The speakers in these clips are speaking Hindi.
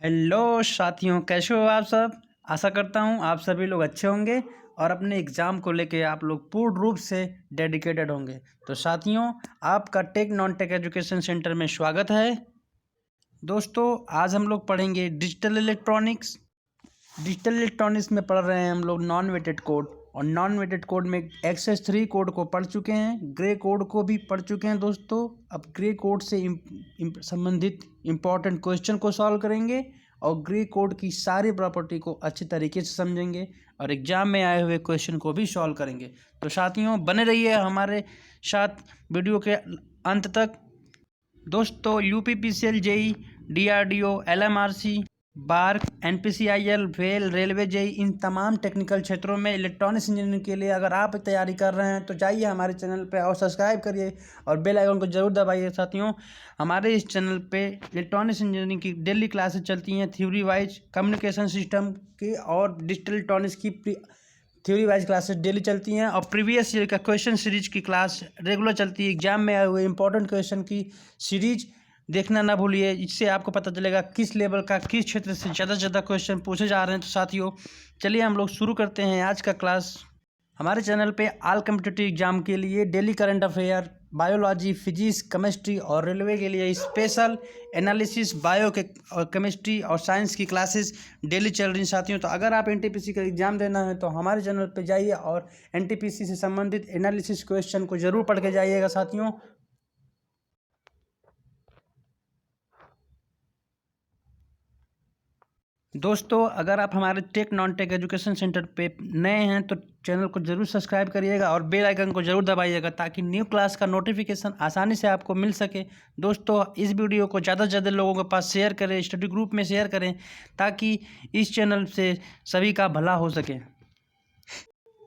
हेलो साथियों, कैसे हो आप सब। आशा करता हूँ आप सभी लोग अच्छे होंगे और अपने एग्ज़ाम को लेके आप लोग पूर्ण रूप से डेडिकेटेड होंगे। तो साथियों, आपका tech non tech education centre में स्वागत है। दोस्तों, आज हम लोग पढ़ेंगे डिजिटल इलेक्ट्रॉनिक्स। डिजिटल इलेक्ट्रॉनिक्स में पढ़ रहे हैं हम लोग नॉन वेटेड कोड, और नॉन वेटेड कोड में एक्सेस 3 कोड को पढ़ चुके हैं, ग्रे कोड को भी पढ़ चुके हैं दोस्तों। अब ग्रे कोड से संबंधित इम्पॉर्टेंट क्वेश्चन को सॉल्व करेंगे और ग्रे कोड की सारी प्रॉपर्टी को अच्छे तरीके से समझेंगे और एग्जाम में आए हुए क्वेश्चन को भी सॉल्व करेंगे। तो साथियों, बने रहिए हमारे साथ वीडियो के अंत तक। दोस्तों, UPPCL, JE, DRDO, LMRC, BARC, NPCIL, वेल, रेलवे, जेई, इन तमाम टेक्निकल क्षेत्रों में इलेक्ट्रॉनिक्स इंजीनियरिंग के लिए अगर आप तैयारी कर रहे हैं तो जाइए हमारे चैनल पे और सब्सक्राइब करिए और बेल आइकन को जरूर दबाइए। साथियों, हमारे इस चैनल पे इलेक्ट्रॉनिक्स इंजीनियरिंग की डेली क्लासेस चलती हैं, थ्योरी वाइज कम्युनिकेशन सिस्टम की और डिजिटल इलेक्ट्रॉनिक्स की थ्योरी वाइज क्लासेस डेली चलती हैं, और प्रीवियस ईयर का क्वेश्चन सीरीज की क्लास रेगुलर चलती है। एग्जाम में आए हुए इंपॉर्टेंट क्वेश्चन की सीरीज देखना ना भूलिए, इससे आपको पता चलेगा किस लेवल का, किस क्षेत्र से ज़्यादा क्वेश्चन पूछे जा रहे हैं। तो साथियों, चलिए हम लोग शुरू करते हैं आज का क्लास। हमारे चैनल पे ऑल कम्पिटिटिव एग्जाम के लिए daily current affair, biology, physics, chemistry और रेलवे के लिए स्पेशल एनालिसिस, बायो के और केमिस्ट्री और साइंस की क्लासेस डेली चल रही हैं। साथियों, तो अगर आप एनटीपीसी का एग्ज़ाम देना है तो हमारे चैनल पे जाइए और एनटीपीसी से संबंधित एनालिसिस क्वेश्चन को ज़रूर पढ़ के जाइएगा। साथियों, दोस्तों, अगर आप हमारे tech non tech education centre पे नए हैं तो चैनल को जरूर सब्सक्राइब करिएगा और बेल आइकन को जरूर दबाइएगा ताकि न्यू क्लास का नोटिफिकेशन आसानी से आपको मिल सके। दोस्तों, इस वीडियो को ज़्यादा से ज़्यादा लोगों के पास शेयर करें, स्टडी ग्रुप में शेयर करें ताकि इस चैनल से सभी का भला हो सके।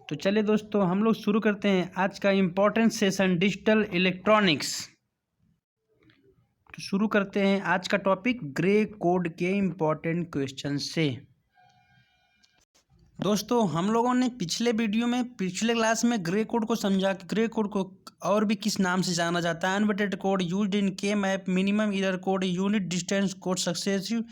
तो चलिए दोस्तों, हम लोग शुरू करते हैं आज का इम्पोर्टेंट सेशन, डिजिटल इलेक्ट्रॉनिक्स। तो शुरू करते हैं आज का टॉपिक ग्रे कोड के इम्पोर्टेंट क्वेश्चन से। दोस्तों, हम लोगों ने पिछले क्लास में ग्रे कोड को समझा कि ग्रे कोड को और भी किस नाम से जाना जाता है। अनवेटेड कोड, यूज्ड इन के map, minimum error code, unit distance code, successive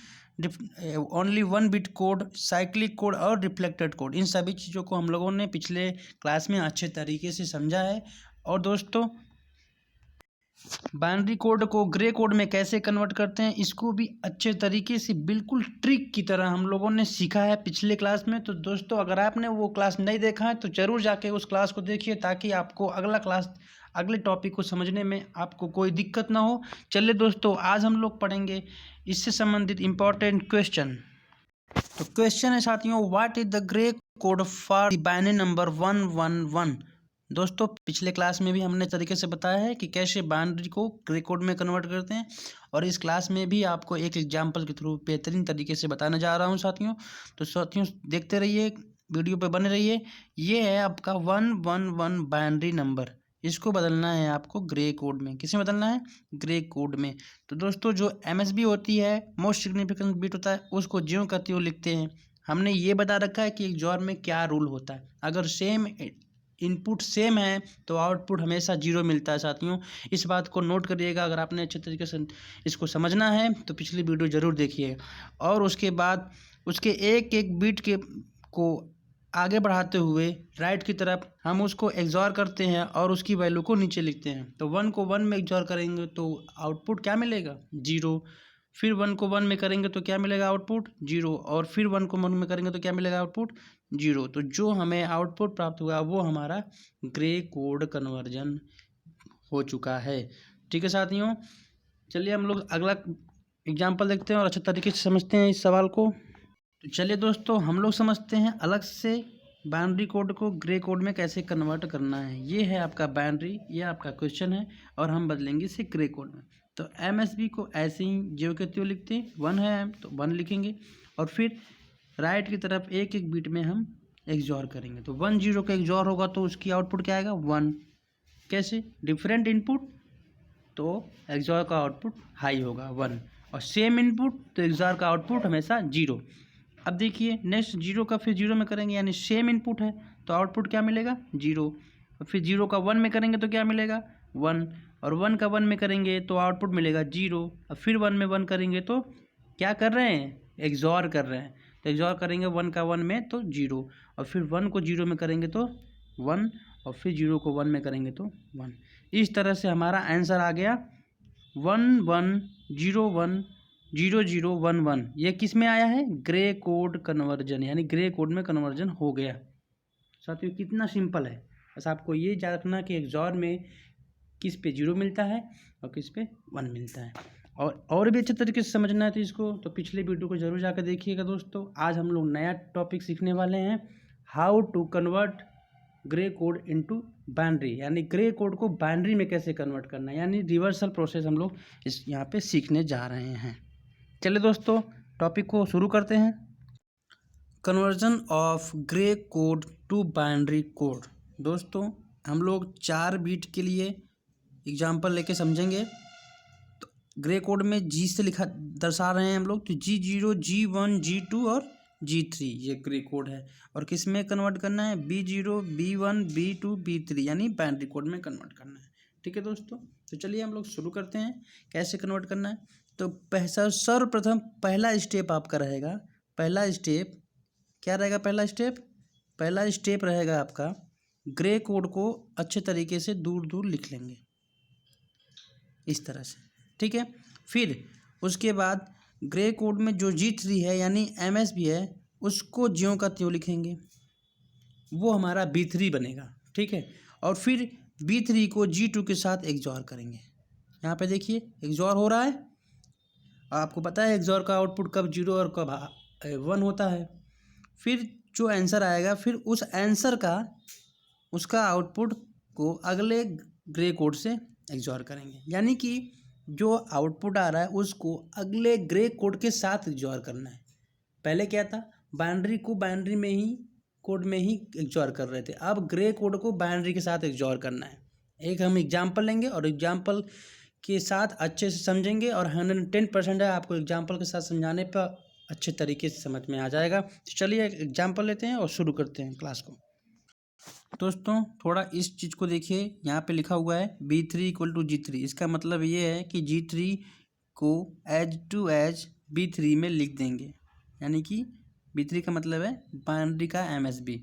only one bit code, cyclic code और रिफ्लेक्टेड कोड। इन सभी चीज़ों को हम लोगों ने पिछले क्लास में अच्छे तरीके से समझा है। और दोस्तों, बाइनरी कोड को ग्रे कोड में कैसे कन्वर्ट करते हैं, इसको भी अच्छे तरीके से बिल्कुल ट्रिक की तरह हम लोगों ने सीखा है पिछले क्लास में। तो दोस्तों, अगर आपने वो क्लास नहीं देखा है तो ज़रूर जाके उस क्लास को देखिए ताकि आपको अगले टॉपिक को समझने में आपको कोई दिक्कत ना हो। चलिए दोस्तों, आज हम लोग पढ़ेंगे इससे संबंधित इम्पोर्टेंट क्वेश्चन। तो क्वेश्चन है साथियों, what is the grey code for the binary number 111। दोस्तों, पिछले क्लास में भी हमने तरीके से बताया है कि कैसे बाइनरी को ग्रे कोड में कन्वर्ट करते हैं, और इस क्लास में भी आपको एक एग्जांपल के थ्रू बेहतरीन तरीके से बताने जा रहा हूं साथियों। तो साथियों, देखते रहिए, वीडियो पे बने रहिए। ये है आपका 111 बाइनरी नंबर, इसको बदलना है आपको ग्रे कोड में। किसमें बदलना है? ग्रे कोड में। तो दोस्तों, जो MSB होती है, मोस्ट सिग्निफिकेंट बिट होता है, उसको ज्यों का त्यों लिखते हैं। हमने ये बता रखा है कि एक XOR में क्या रूल होता है। अगर सेम इनपुट सेम है तो आउटपुट हमेशा 0 मिलता है। साथियों, इस बात को नोट करिएगा। अगर आपने अच्छे तरीके से इसको समझना है तो पिछली वीडियो ज़रूर देखिए, और उसके बाद उसके एक एक बिट को आगे बढ़ाते हुए राइट की तरफ हम उसको XOR करते हैं और उसकी वैल्यू को नीचे लिखते हैं। तो 1 को 1 में XOR करेंगे तो आउटपुट क्या मिलेगा? 0। फिर 1 को 1 में करेंगे तो क्या मिलेगा? आउटपुट 0। और फिर 1 को 1 में करेंगे तो क्या मिलेगा? आउटपुट 0। तो जो हमें आउटपुट प्राप्त हुआ वो हमारा ग्रे कोड कन्वर्जन हो चुका है। ठीक है साथियों, चलिए हम लोग अगला एग्जाम्पल देखते हैं और अच्छे तरीके से समझते हैं इस सवाल को। तो चलिए दोस्तों, हम लोग समझते हैं अलग से बाइनरी कोड को ग्रे कोड में कैसे कन्वर्ट करना है। ये है आपका बाइनरी, ये आपका क्वेश्चन है, और हम बदलेंगे इसे ग्रे कोड में। तो MSB को ऐसे ही ज्यों के त्यों लिखते हैं। 1 है तो 1 लिखेंगे, और फिर राइट की तरफ एक एक बीट में हम XOR करेंगे। तो 1 0 का XOR होगा तो उसकी आउटपुट क्या आएगा? 1। कैसे? डिफरेंट इनपुट तो XOR का आउटपुट हाई होगा 1, और सेम इनपुट तो XOR का आउटपुट हमेशा 0। अब देखिए, नेक्स्ट 0 का फिर 0 में करेंगे, यानी सेम इनपुट है तो आउटपुट क्या मिलेगा? 0। और फिर 0 का 1 में करेंगे तो क्या मिलेगा? 1। और 1 का 1 में करेंगे तो आउटपुट मिलेगा 0। और फिर 1 में 1 करेंगे तो क्या कर रहे हैं? एक्सॉर कर रहे हैं, तो एक्सॉर करेंगे 1 का 1 में तो 0, और फिर 1 को 0 में करेंगे तो 1, और फिर 0 को 1 में करेंगे तो 1। इस तरह से हमारा आंसर आ गया 1 1 0 1 0 0 1 1। ये किस में आया है? ग्रे कोड कन्वर्जन, यानी ग्रे कोड में कन्वर्जन हो गया। साथियों कितना सिंपल है, बस आपको ये याद रखना कि एक्सॉर में किस पे 0 मिलता है और किस पे 1 मिलता है। और भी अच्छे तरीके से समझना है तो इसको तो पिछले वीडियो को जरूर जाकर देखिएगा दोस्तों। आज हम लोग नया टॉपिक सीखने वाले हैं, how to convert Gray code into binary, यानी ग्रे कोड को बाइनरी में कैसे कन्वर्ट करना है, यानी रिवर्सल प्रोसेस हम लोग इस यहाँ पे सीखने जा रहे हैं। चलिए दोस्तों टॉपिक को शुरू करते हैं। Conversion of Gray code to binary code. दोस्तों हम लोग 4 बीट के लिए एग्जाम्पल लेके समझेंगे। तो ग्रे कोड में जी से लिखा दर्शा रहे हैं हम लोग, तो G0 G1 G2 और G3 ये ग्रे कोड है। और किस में कन्वर्ट करना है? B0 B1 B2 B3, यानी बाइनरी कोड में कन्वर्ट करना है। ठीक है दोस्तों, तो चलिए हम लोग शुरू करते हैं कैसे कन्वर्ट करना है। तो सर्वप्रथम पहला स्टेप आपका रहेगा, पहला स्टेप क्या रहेगा? पहला स्टेप रहेगा आपका, ग्रे कोड को अच्छे तरीके से दूर दूर लिख लेंगे इस तरह से। ठीक है, फिर उसके बाद ग्रे कोड में जो G3 है यानी MSB है उसको ज्यों का त्यों लिखेंगे, वो हमारा B3 बनेगा। ठीक है, और फिर B3 को G2 के साथ एक्सॉर करेंगे। यहाँ पे देखिए एक्सॉर हो रहा है, आपको पता है एक्सॉर का आउटपुट कब 0 और कब 1 होता है। फिर जो आंसर आएगा, फिर उस आंसर का उसका आउटपुट को अगले ग्रे कोड से एक्सॉर करेंगे, यानी कि जो आउटपुट आ रहा है उसको अगले ग्रे कोड के साथ एक्सॉर करना है। पहले क्या था? बाइनरी को बाइनरी में ही कोड में ही एक्सॉर कर रहे थे, अब ग्रे कोड को बाइनरी के साथ एक्सॉर करना है। एक हम एग्जाम्पल लेंगे और एग्जाम्पल के साथ अच्छे से समझेंगे, और 110% है आपको एग्जाम्पल के साथ समझाने पर अच्छे तरीके से समझ में आ जाएगा। तो चलिए एग्जाम्पल लेते हैं और शुरू करते हैं क्लास को। दोस्तों थोड़ा इस चीज़ को देखिए, यहाँ पे लिखा हुआ है B3 = G3। इसका मतलब ये है कि G3 को एज टू एज B3 में लिख देंगे, यानी कि B3 का मतलब है बाइनरी का MSB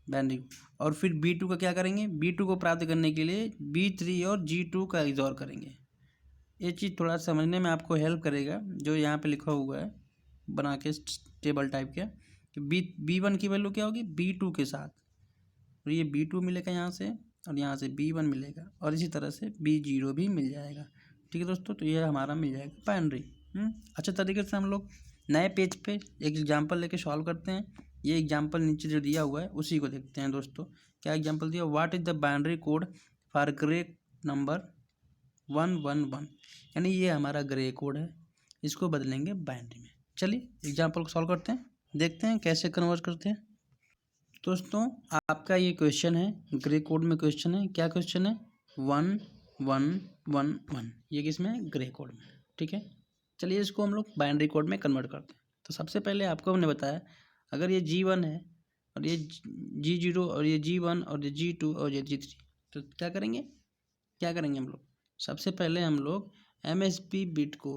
बाइनरी। और फिर B2 का क्या करेंगे? B2 को प्राप्त करने के लिए B3 और G2 का एक्सॉर करेंगे। ये चीज़ थोड़ा समझने में आपको हेल्प करेगा, जो यहाँ पे लिखा हुआ है बना के टेबल टाइप के, कि B1 की वैल्यू क्या होगी? B2 के साथ, और ये B2 मिलेगा यहाँ से, और यहाँ से B1 मिलेगा, और इसी तरह से B0 भी मिल जाएगा। ठीक है दोस्तों, तो ये हमारा मिल जाएगा बाइनरी। अच्छे तरीके से हम लोग नए पेज पे एक एग्जांपल लेके सॉल्व करते हैं। ये एग्जांपल नीचे जो दिया हुआ है उसी को देखते हैं दोस्तों। क्या एग्जांपल दिया? What is the binary code for grey number 111, यानी ये हमारा ग्रे कोड है, इसको बदलेंगे बाइनरी में। चलिए एग्जाम्पल को सॉल्व करते हैं, देखते हैं कैसे कन्वर्ट करते हैं। दोस्तों आपका ये क्वेश्चन है, ग्रे कोड में क्वेश्चन है। क्या क्वेश्चन है? 1 1 1 1, ये किस में? ग्रे कोड में। ठीक है, चलिए इसको हम लोग बाइनरी कोड में कन्वर्ट करते हैं। तो सबसे पहले आपको हमने बताया, अगर ये G1 है और ये G0 और ये G1 और ये G2 और ये G3, तो क्या करेंगे हम लोग? सबसे पहले हम लोग MSB बिट को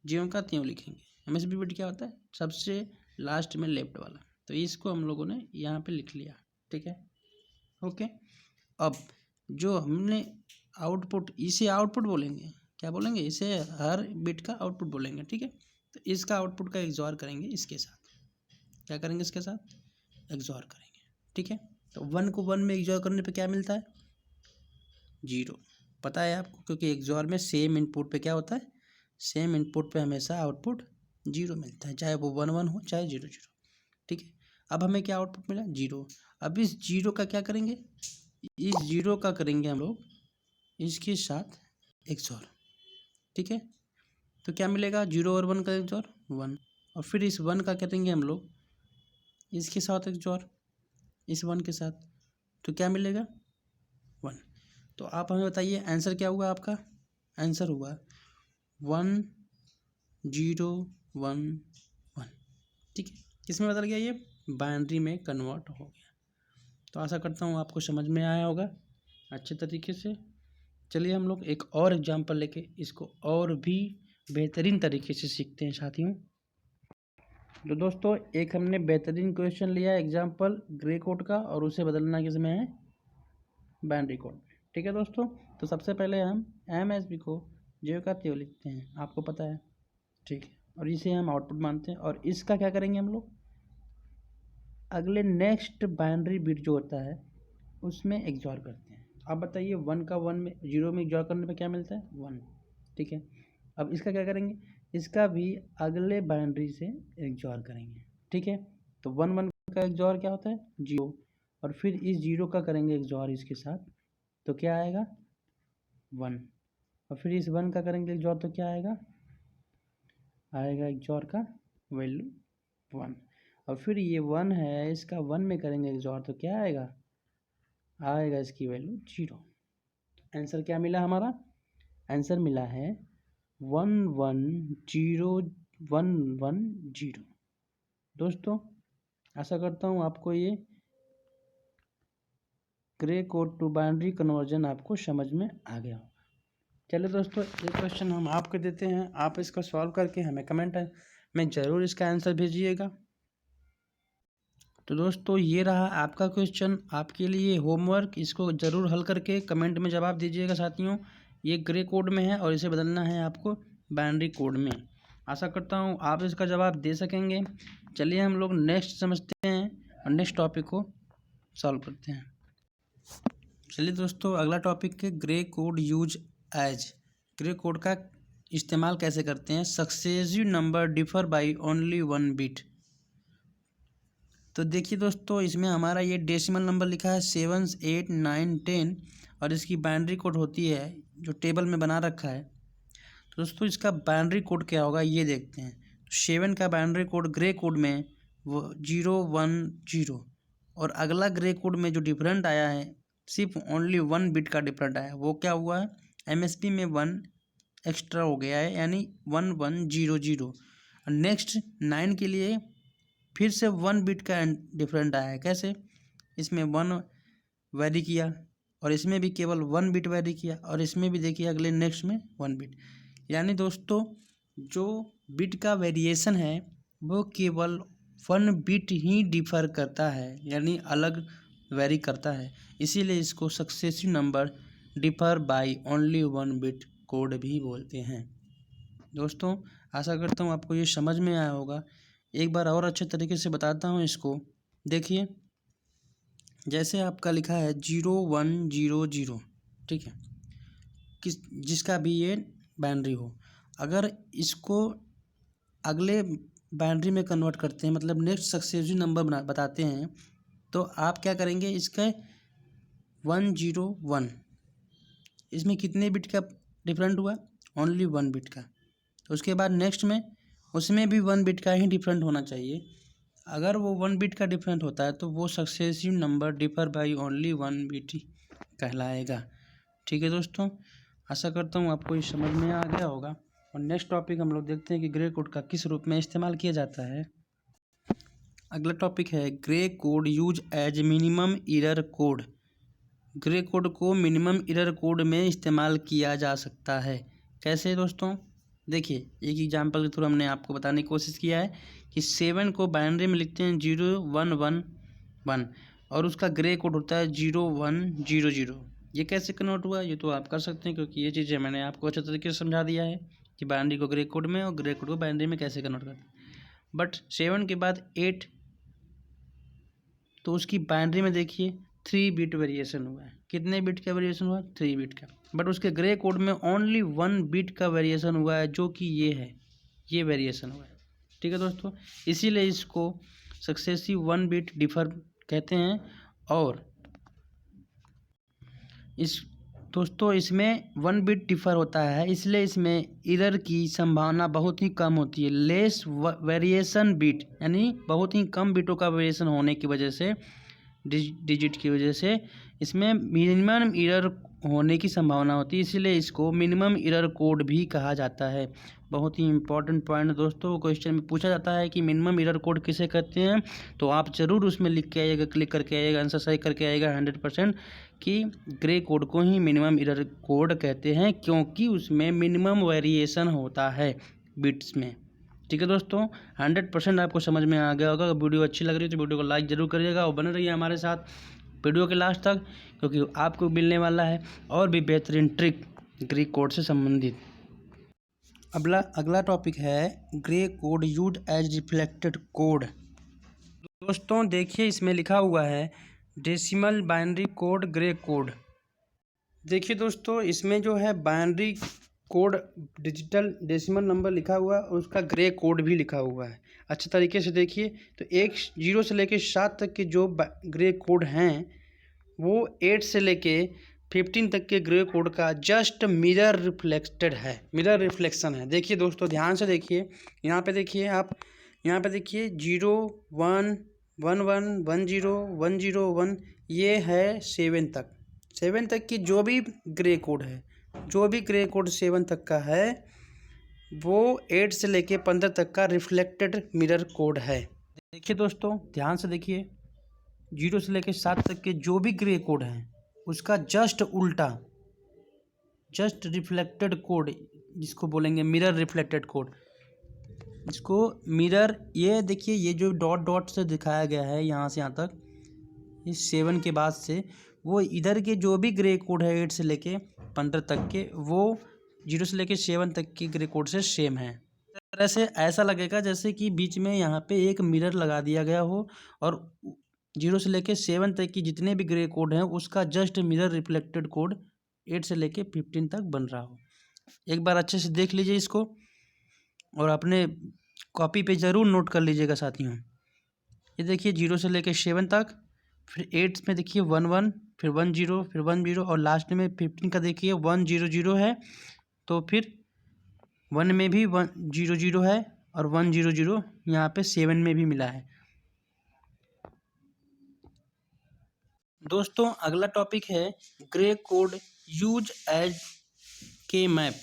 ज्यों का त्यों लिखेंगे। MSB बिट क्या होता है? सबसे लास्ट में लेफ्ट वाला, तो इसको हम लोगों ने यहाँ पे लिख लिया। ठीक है, ओके। अब जो हमने आउटपुट, इसे आउटपुट बोलेंगे, क्या बोलेंगे? इसे हर बिट का आउटपुट बोलेंगे। ठीक है, तो इसका आउटपुट का एक्सॉर करेंगे इसके साथ। क्या करेंगे? इसके साथ एक्सॉर करेंगे। ठीक है, तो 1 को 1 में एक्सॉर करने पे क्या मिलता है? 0। पता है आपको, क्योंकि एक्सॉर में सेम इनपुट पे क्या होता है? सेम इनपुट पे हमेशा आउटपुट 0 मिलता है, चाहे वो 1 1 हो चाहे 0 0। ठीक है, अब हमें क्या आउटपुट मिला? 0। अब इस 0 का क्या करेंगे? इस 0 का करेंगे हम लोग इसके साथ एक्सॉर। ठीक है, तो क्या मिलेगा? 0 और 1 का एक्सॉर 1, और फिर इस 1 का करेंगे हम लोग इसके साथ एक्सॉर, इस 1 के साथ, तो क्या मिलेगा? 1। तो आप हमें बताइए आंसर क्या हुआ आपका? आंसर हुआ 1 0 1 1। ठीक है, किसमें बदल गया? ये बाइनरी में कन्वर्ट हो गया। तो आशा करता हूँ आपको समझ में आया होगा अच्छे तरीके से। चलिए हम लोग एक और एग्जांपल लेके इसको और भी बेहतरीन तरीके से सीखते हैं साथियों। तो दोस्तों एक हमने बेहतरीन क्वेश्चन लिया एग्जाम्पल ग्रे कोड का और उसे बदलना किसमें है, बाइनरी कोड में। ठीक है दोस्तों, तो सबसे पहले हम MSB को 0 का त्यों लिखते हैं, आपको पता है। ठीक है, और इसे हम आउटपुट मानते हैं और इसका क्या करेंगे हम लोग, अगले नेक्स्ट बाइनरी बिट जो होता है उसमें एक्सऑर करते हैं। अब बताइए 1 का 1 में 0 में एक्सऑर करने पे क्या मिलता है, 1। ठीक है, अब इसका क्या करेंगे, इसका भी अगले बाइनरी से एक्सऑर करेंगे। ठीक है, तो 1 का एक्सऑर क्या होता है, 0, और फिर इस 0 का करेंगे एक्सऑर इसके साथ, तो क्या आएगा 1, और फिर इस 1 का करेंगे एक्सऑर तो क्या आएगा एक्सऑर का वैल्यू 1, और फिर ये 1 है, इसका 1 में करेंगे एक्सऑर तो क्या आएगा इसकी वैल्यू 0। आंसर क्या मिला हमारा, आंसर मिला है 110110। दोस्तों आशा करता हूँ आपको ये Gray code to binary conversion आपको समझ में आ गया होगा। चलिए दोस्तों एक क्वेश्चन हम आपको देते हैं, आप इसका सॉल्व करके हमें कमेंट में ज़रूर इसका आंसर भेजिएगा। तो दोस्तों ये रहा आपका क्वेश्चन, आपके लिए होमवर्क, इसको ज़रूर हल करके कमेंट में जवाब दीजिएगा साथियों। ये ग्रे कोड में है और इसे बदलना है आपको बाइनरी कोड में। आशा करता हूँ आप इसका जवाब दे सकेंगे। चलिए हम लोग नेक्स्ट समझते हैं और नेक्स्ट टॉपिक को सॉल्व करते हैं। चलिए दोस्तों अगला टॉपिक है Gray code use as. Gray code का इस्तेमाल कैसे करते हैं, successive number differ by only 1 bit. तो देखिए दोस्तों इसमें हमारा ये डेसिमल नंबर लिखा है 7, 8, 9, 10 और इसकी बाइनरी कोड होती है जो टेबल में बना रखा है। तो दोस्तों इसका बाइनरी कोड क्या होगा ये देखते हैं। तो 7 का बाइनरी कोड ग्रे कोड में वो 0, 1, 0, और अगला ग्रे कोड में जो डिफरेंट आया है सिर्फ ओनली 1 बिट का डिफरेंट आया है, वो क्या हुआ है MSB में 1 एक्स्ट्रा हो गया है, यानी 1, 1, 0, 0। नेक्स्ट 9 के लिए फिर से 1 बिट का डिफरेंट आया है, कैसे, इसमें 1 वेरी किया और इसमें भी केवल 1 बिट वेरी किया, और इसमें भी देखिए अगले नेक्स्ट में 1 बिट। यानी दोस्तों जो बिट का वेरिएशन है वो केवल 1 बिट ही डिफर करता है, यानी अलग वेरी करता है, इसीलिए इसको successive number differ by only 1 bit code भी बोलते हैं। दोस्तों आशा करता हूँ आपको ये समझ में आया होगा। एक बार और अच्छे तरीके से बताता हूँ इसको। देखिए जैसे आपका लिखा है 0, 1, 0, 0, ठीक है, जिसका भी ये बाइनरी हो, अगर इसको अगले बाइनरी में कन्वर्ट करते हैं, मतलब नेक्स्ट सक्सेसिव नंबर बताते हैं, तो आप क्या करेंगे, इसका 1, 0, 1, इसमें कितने बिट का डिफरेंट हुआ, ओनली 1 बिट का। तो उसके बाद नेक्स्ट में उसमें भी 1 बिट का ही डिफरेंट होना चाहिए। अगर वो 1 बिट का डिफरेंट होता है तो वो successive number differ by only 1 bit कहलाएगा। ठीक है दोस्तों, आशा करता हूँ आपको ये समझ में आ गया होगा। और नेक्स्ट टॉपिक हम लोग देखते हैं कि ग्रे कोड का किस रूप में इस्तेमाल किया जाता है। अगला टॉपिक है Gray code use as minimum error code. Gray code को मिनिमम एरर कोड में इस्तेमाल किया जा सकता है। कैसे दोस्तों, देखिए एक एग्जांपल के थ्रू हमने आपको बताने की कोशिश किया है कि 7 को बाइनरी में लिखते हैं 0, 1, 1, 1 और उसका ग्रे कोड होता है 0, 1, 0, 0। ये कैसे कन्वर्ट हुआ ये तो आप कर सकते हैं, क्योंकि ये चीज़ें मैंने आपको अच्छे तरीके से समझा दिया है कि बाइनरी को ग्रे कोड में और ग्रे कोड को बाइनरी में कैसे कन्वर्ट करते हैं। बट 7 के बाद 8, तो उसकी बाइनरी में देखिए 3 बिट वेरिएशन हुआ है। कितने बिट का वेरिएशन हुआ, 3 बिट का। बट उसके ग्रे कोड में ओनली 1 बिट का वेरिएशन हुआ है, जो कि ये है, ये वेरिएशन हुआ है। ठीक है दोस्तों, इसीलिए इसको सक्सेसिव 1 बिट डिफर कहते हैं। और इस दोस्तों इसमें 1 बिट डिफर होता है, इसलिए इसमें एरर की संभावना बहुत ही कम होती है। लेस वेरिएशन बिट, यानी बहुत ही कम बिटों का वेरिएशन होने की वजह से, डिजिट की वजह से इसमें मिनिमम एरर होने की संभावना होती है, इसीलिए इसको मिनिमम एरर कोड भी कहा जाता है। बहुत ही इंपॉर्टेंट पॉइंट दोस्तों, क्वेश्चन में पूछा जाता है कि मिनिमम एरर कोड किसे कहते हैं, तो आप ज़रूर उसमें लिख के आइएगा, क्लिक करके आइएगा, आंसर सही करके आइएगा 100% कि ग्रे कोड को ही मिनिमम एरर कोड कहते हैं, क्योंकि उसमें मिनिमम वेरिएशन होता है बिट्स में। ठीक है दोस्तों, 100% आपको समझ में आ गया होगा। अगर वीडियो अच्छी लग रही है तो वीडियो को लाइक ज़रूर करिएगा और बने रहिए हमारे साथ वीडियो के लास्ट तक, क्योंकि आपको मिलने वाला है और भी बेहतरीन ट्रिक ग्रीक कोड से संबंधित। अगला टॉपिक है Gray code used as reflected code. दोस्तों देखिए, इसमें लिखा हुआ है decimal binary code Gray code. देखिए दोस्तों, इसमें जो है binary code digital decimal number लिखा हुआ है और उसका ग्रे कोड भी लिखा हुआ है। अच्छे तरीके से देखिए तो 0 से लेके 7 तक के जो ग्रे कोड हैं वो 8 से लेके 15 तक के ग्रे कोड का जस्ट मिरर रिफ्लेक्टेड है, मिरर रिफ्लेक्शन है। देखिए दोस्तों ध्यान से देखिए, यहाँ पे देखिए आप, यहाँ पे देखिए 0 1 1 1 1 0 1 0 1, ये है 7 तक की जो भी ग्रे कोड है, जो भी ग्रे कोड 7 तक का है वो 8 से लेके 15 तक का रिफ्लेक्टेड मिरर कोड है। देखिए दोस्तों ध्यान से देखिए, 0 से लेके 7 तक के जो भी ग्रे कोड हैं उसका जस्ट उल्टा, जस्ट रिफ्लेक्टेड कोड, जिसको बोलेंगे मिरर रिफ्लेक्टेड कोड, इसको मिरर, ये देखिए ये जो डॉट डॉट से दिखाया गया है यहाँ से यहाँ तक, इस 7 के बाद से वो इधर के जो भी ग्रे कोड है 8 से लेके 15 तक के, वो 0 से लेके 7 तक के ग्रे कोड से सेम है। इस तरह से ऐसा लगेगा जैसे कि बीच में यहाँ पे एक मिरर लगा दिया गया हो और 0 से लेके 7 तक की जितने भी ग्रे कोड हैं उसका जस्ट मिरर रिफ्लेक्टेड कोड 8 से लेके 15 तक बन रहा हो। एक बार अच्छे से देख लीजिए इसको और अपने कॉपी पे ज़रूर नोट कर लीजिएगा साथियों। ये देखिए 0 से लेके 7 तक, फिर 8 में देखिए 1 1, फिर 1 0, फिर 1 0 और लास्ट में 15 का देखिए 1 0 0 है, तो फिर 1 में भी 1 0 0 है और 1 0 0 यहाँ पे 7 में भी मिला है। दोस्तों अगला टॉपिक है ग्रे कोड यूज एज के मैप।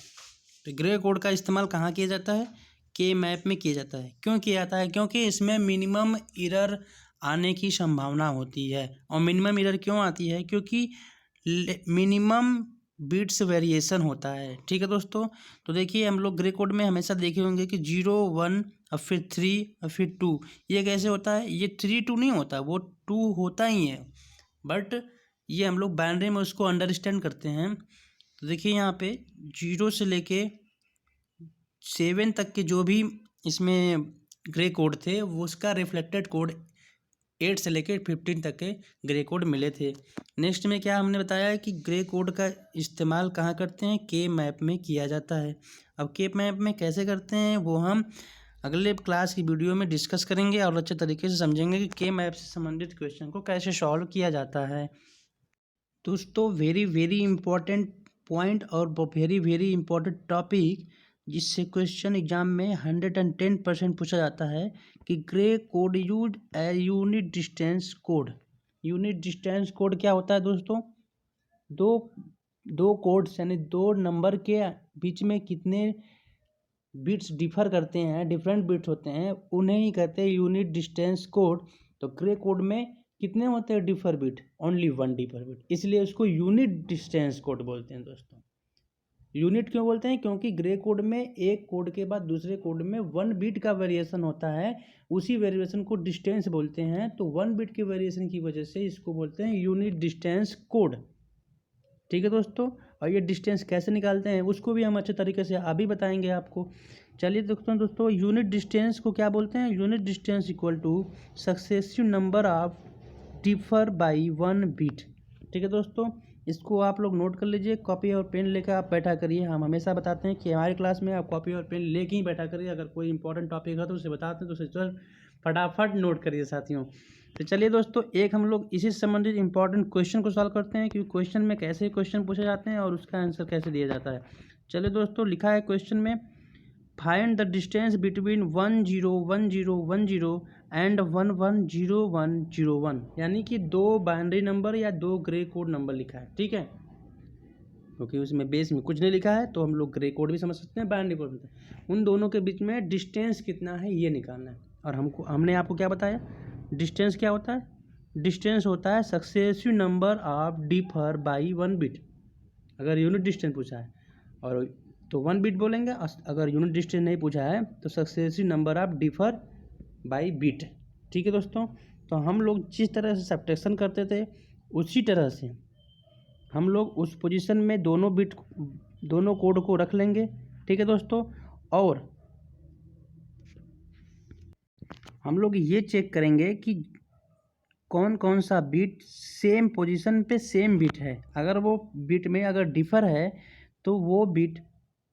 तो ग्रे कोड का इस्तेमाल कहाँ किया जाता है? के मैप में किया जाता है। क्यों किया जाता है? क्योंकि इसमें मिनिमम एरर आने की संभावना होती है। और मिनिमम एरर क्यों आती है? क्योंकि मिनिमम बिट्स वेरिएशन होता है। ठीक है दोस्तों, तो देखिए हम लोग ग्रे कोड में हमेशा देखे होंगे कि 0 1 और फिर 3 और फिर 2, ये कैसे होता है? ये 3 2 नहीं होता, वो 2 होता ही है, बट ये हम लोग बाइनरी में उसको अंडरस्टैंड करते हैं। तो देखिए यहाँ पे 0 से लेके 7 तक के जो भी इसमें ग्रे कोड थे वो उसका रिफ्लेक्टेड कोड 8 से लेके 15 तक के ग्रे कोड मिले थे। नेक्स्ट में क्या हमने बताया कि ग्रे कोड का इस्तेमाल कहाँ करते हैं? के मैप में किया जाता है। अब के मैप में कैसे करते हैं वो हम अगले क्लास की वीडियो में डिस्कस करेंगे और अच्छे तरीके से समझेंगे कि के मैप से संबंधित क्वेश्चन को कैसे सॉल्व किया जाता है। दोस्तों वेरी वेरी इंपॉर्टेंट पॉइंट और वेरी वेरी इंपॉर्टेंट टॉपिक, जिससे क्वेश्चन एग्जाम में 110% पूछा जाता है कि Gray code use a unit distance code. Unit distance code क्या होता है दोस्तों? दो कोड्स यानी 2 नंबर के बीच में कितने बिट्स डिफर करते हैं, डिफरेंट बिट्स होते हैं, उन्हें ही कहते हैं यूनिट डिस्टेंस कोड। तो ग्रे कोड में कितने होते हैं differ bit? Only 1 differ bit, इसलिए उसको यूनिट डिस्टेंस कोड बोलते हैं। दोस्तों यूनिट क्यों बोलते हैं? क्योंकि ग्रे कोड में एक कोड के बाद दूसरे कोड में 1 बिट का वेरिएशन होता है, उसी वेरिएशन को डिस्टेंस बोलते हैं। तो 1 बिट के वेरिएशन की वजह से इसको बोलते हैं यूनिट डिस्टेंस कोड। ठीक है दोस्तों, और ये डिस्टेंस कैसे निकालते हैं उसको भी हम अच्छे तरीके से अभी बताएंगे आपको। चलिए दोस्तों यूनिट डिस्टेंस को क्या बोलते हैं? Unit distance equal to successive number of differ by 1 bit. ठीक है दोस्तों, इसको आप लोग नोट कर लीजिए, कॉपी और पेन लेकर आप बैठा करिए। हम हमेशा बताते हैं कि हमारी क्लास में आप कॉपी और पेन लेके ही बैठा करिए। अगर कोई इंपॉर्टेंट टॉपिक है तो उसे बताते हैं तो उसे फटाफट नोट करिए साथियों। तो चलिए दोस्तों एक हम लोग इसी से संबंधित इंपॉर्टेंट क्वेश्चन को सॉल्व करते हैं कि क्वेश्चन में कैसे क्वेश्चन पूछे जाते हैं और उसका आंसर कैसे दिया जाता है। चलिए दोस्तों, लिखा है क्वेश्चन में find the distance between 1 0 1 0 1 0 and 1 1 0 1 0 1, यानी कि 2 बाइनरी नंबर या 2 ग्रे कोड नंबर लिखा है। ठीक है, क्योंकि उसमें बेस में कुछ नहीं लिखा है तो हम लोग ग्रे कोड भी समझ सकते हैं, बाइनरी कोड भी। उन दोनों के बीच में डिस्टेंस कितना है ये निकालना है। और हमने आपको क्या बताया? डिस्टेंस क्या होता है? डिस्टेंस होता है successive number of differ by 1 bit, अगर यूनिट डिस्टेंस पूछा है। और तो 1 बिट बोलेंगे। अगर यूनिट डिस्टेंस नहीं पूछा है तो successive number of differ by bit. ठीक है दोस्तों, तो हम लोग जिस तरह से सब्ट्रैक्शन करते थे उसी तरह से हम लोग उस पोजीशन में दोनों कोड को रख लेंगे। ठीक है दोस्तों, और हम लोग ये चेक करेंगे कि कौन कौन सा बिट सेम पोजीशन पे सेम बिट है। अगर वो बिट में अगर डिफर है तो वो बिट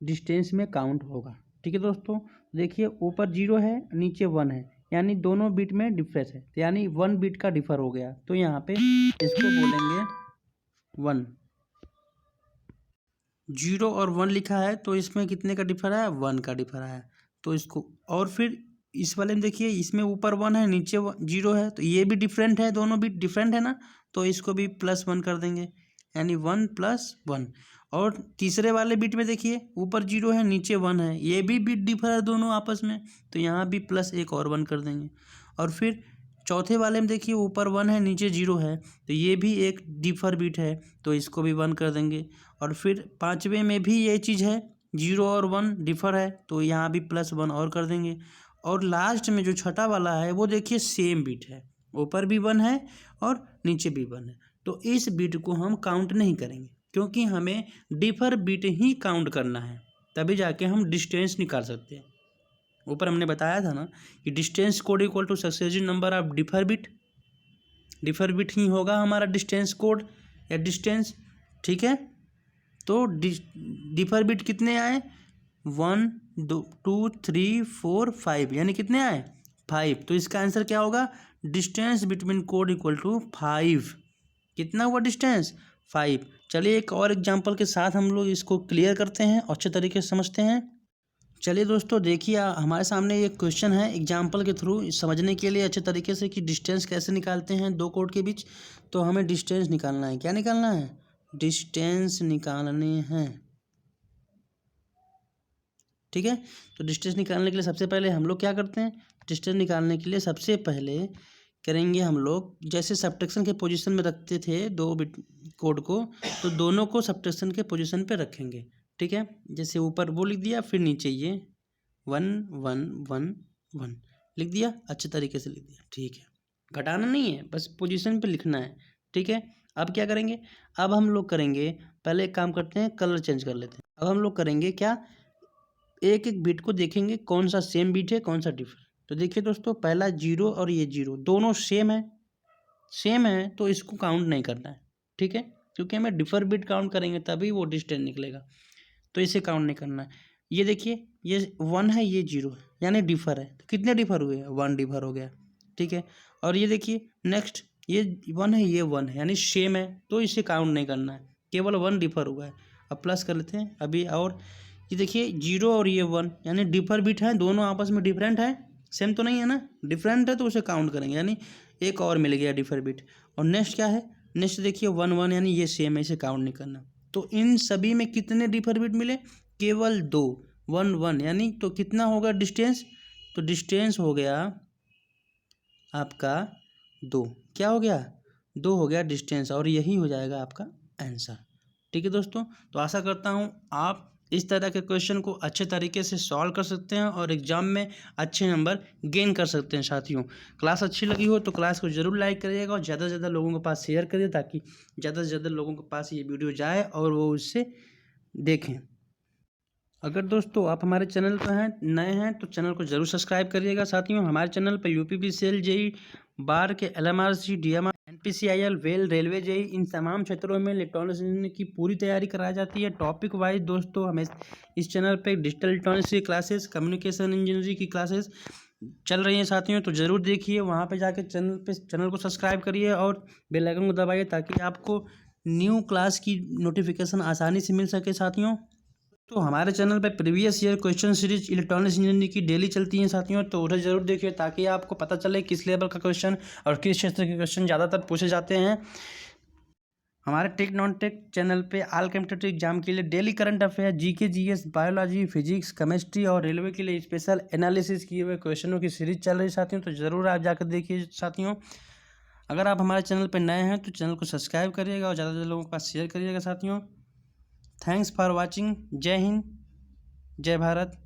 डिस्टेंस में काउंट होगा। ठीक है दोस्तों, देखिए ऊपर 0 है नीचे 1 है, यानी दोनों बिट में डिफरेंस है, यानी 1 बिट का डिफर हो गया। तो यहाँ पे इसको बोलेंगे 1। 0 और 1 लिखा है तो इसमें कितने का डिफर है, 1 का डिफर है। तो इसको, और फिर इस वाले में देखिए इसमें ऊपर 1 है नीचे 0 है, तो ये भी डिफरेंट है, दोनों बिट डिफरेंट है ना, तो इसको भी +1 कर देंगे, यानी 1 + 1। और तीसरे वाले बिट में देखिए ऊपर 0 है नीचे 1 है, ये भी बिट डिफर है दोनों आपस में, तो यहाँ भी +1 और 1 कर देंगे। और फिर चौथे वाले में देखिए ऊपर 1 है नीचे 0 है, तो ये भी एक डिफर बिट है, तो इसको भी 1 कर देंगे। और फिर पाँचवें में भी ये चीज़ है, 0 और 1 डिफर है, तो यहाँ भी +1 और कर देंगे। और लास्ट में जो छठा वाला है वो देखिए सेम बिट है, ऊपर भी 1 है और नीचे भी 1 है, तो इस बिट को हम काउंट नहीं करेंगे, क्योंकि हमें डिफर बिट ही काउंट करना है, तभी जाके हम डिस्टेंस निकाल सकते हैं। ऊपर हमने बताया था ना कि distance code equal to successive number of differ bit. Differ bit ही होगा हमारा डिस्टेंस कोड या डिस्टेंस। ठीक है, तो डिफर बिट कितने आए, 1 2 3 4 5, यानी कितने आए, 5। तो इसका आंसर क्या होगा, distance between code equal to 5। कितना हुआ डिस्टेंस, 5। चलिए एक और एग्जांपल के साथ हम लोग इसको क्लियर करते हैं, अच्छे तरीके से समझते हैं। चलिए दोस्तों देखिए हमारे सामने एक क्वेश्चन है एग्जांपल के थ्रू समझने के लिए अच्छे तरीके से कि डिस्टेंस कैसे निकालते हैं दो कोड के बीच। तो हमें डिस्टेंस निकालना है, क्या निकालना है, डिस्टेंस निकालने हैं। ठीक है, तो डिस्टेंस निकालने के लिए सबसे पहले हम लोग क्या करते हैं, डिस्टेंस निकालने के लिए सबसे पहले करेंगे हम लोग, जैसे सब्ट्रैक्शन के पोजीशन में रखते थे दो बिट कोड को, तो दोनों को सब्ट्रैक्शन के पोजीशन पे रखेंगे। ठीक है, जैसे ऊपर वो लिख दिया, फिर नीचे ये 1 1 1 1 लिख दिया, अच्छे तरीके से लिख दिया। ठीक है, घटाना नहीं है, बस पोजीशन पे लिखना है। ठीक है, अब क्या करेंगे, अब हम लोग करेंगे, पहले एक काम करते हैं, कलर चेंज कर लेते हैं। अब हम लोग करेंगे क्या, एक एक बिट को देखेंगे कौन सा सेम बिट है कौन सा डिफर। तो देखिए दोस्तों, पहला 0 और ये 0 दोनों सेम है, तो इसको काउंट नहीं करना है। ठीक है, क्योंकि हमें डिफर बिट काउंट करेंगे तभी वो डिस्टेंस निकलेगा, तो इसे काउंट नहीं करना है। ये देखिए ये 1 है ये 0 है, यानी डिफर है, तो कितने डिफर हुए, 1 डिफर हो गया। ठीक है, और ये देखिए नेक्स्ट ये 1 है ये 1 है, यानी सेम है, तो इसे काउंट नहीं करना है, केवल 1 डिफर हुआ है। अब प्लस कर लेते हैं अभी, और ये देखिए 0 और ये 1 यानी डिफर बिट है, दोनों आपस में डिफरेंट है, सेम तो नहीं है ना, डिफरेंट है, तो उसे काउंट करेंगे, यानी एक और मिल गया डिफर बिट। और नेक्स्ट क्या है, नेक्स्ट देखिए 1 1 यानी ये सेम है, इसे काउंट नहीं करना। तो इन सभी में कितने डिफर बिट मिले, केवल 2, 1 1, यानी तो कितना होगा डिस्टेंस, तो डिस्टेंस हो गया आपका 2। क्या हो गया, 2 हो गया डिस्टेंस, और यही हो जाएगा आपका आंसर। ठीक है दोस्तों, तो आशा करता हूँ आप इस तरह के क्वेश्चन को अच्छे तरीके से सॉल्व कर सकते हैं और एग्जाम में अच्छे नंबर गेन कर सकते हैं। साथियों, क्लास अच्छी लगी हो तो क्लास को ज़रूर लाइक करिएगा और ज़्यादा से ज़्यादा लोगों के पास शेयर करिए, ताकि ज़्यादा से ज़्यादा लोगों के पास ये वीडियो जाए और वो उससे देखें। अगर दोस्तों आप हमारे चैनल पर हैं, नए हैं, तो चैनल को जरूर सब्सक्राइब करिएगा। साथियों, हमारे चैनल पर यूपीपीसीएल, जेई, बार के एलएमआरसी, डीएमआर, एनपीसीआईएल, वेल, रेलवे, जेई, इन तमाम क्षेत्रों में इलेक्ट्रॉनिक्स इंजीनियरिंग की पूरी तैयारी कराई जाती है टॉपिक वाइज। दोस्तों हमें इस चैनल पे डिजिटल इलेक्ट्रॉनिक्स की क्लासेस, कम्युनिकेशन इंजीनियरिंग की क्लासेस चल रही हैं साथियों, तो ज़रूर देखिए, वहाँ पे जाके चैनल को सब्सक्राइब करिए और बेल आइकन को दबाइए, ताकि आपको न्यू क्लास की नोटिफिकेशन आसानी से मिल सके। साथियों, तो हमारे चैनल पर previous year question series electronics engineering की डेली चलती हैं साथियों, तो उन्हें जरूर देखिए, ताकि आपको पता चले किस लेवल का क्वेश्चन और किस क्षेत्र के क्वेश्चन ज़्यादातर पूछे जाते हैं। हमारे टेक नॉन टेक चैनल पे ऑल कॉम्पिटिटिव एग्जाम के लिए daily current affair, GK, GS, biology, physics, chemistry और रेलवे के लिए स्पेशल एनालिसिस किए हुए क्वेश्चनों की सीरीज चल रही है साथियों, तो ज़रूर आप जाकर देखिए। साथियों, अगर आप हमारे चैनल पर नए हैं तो चैनल को सब्सक्राइब करिएगा और ज़्यादा से ज़्यादा लोगों के पास शेयर करिएगा। साथियों, थैंक्स फॉर वॉचिंग, जय हिंद, जय भारत।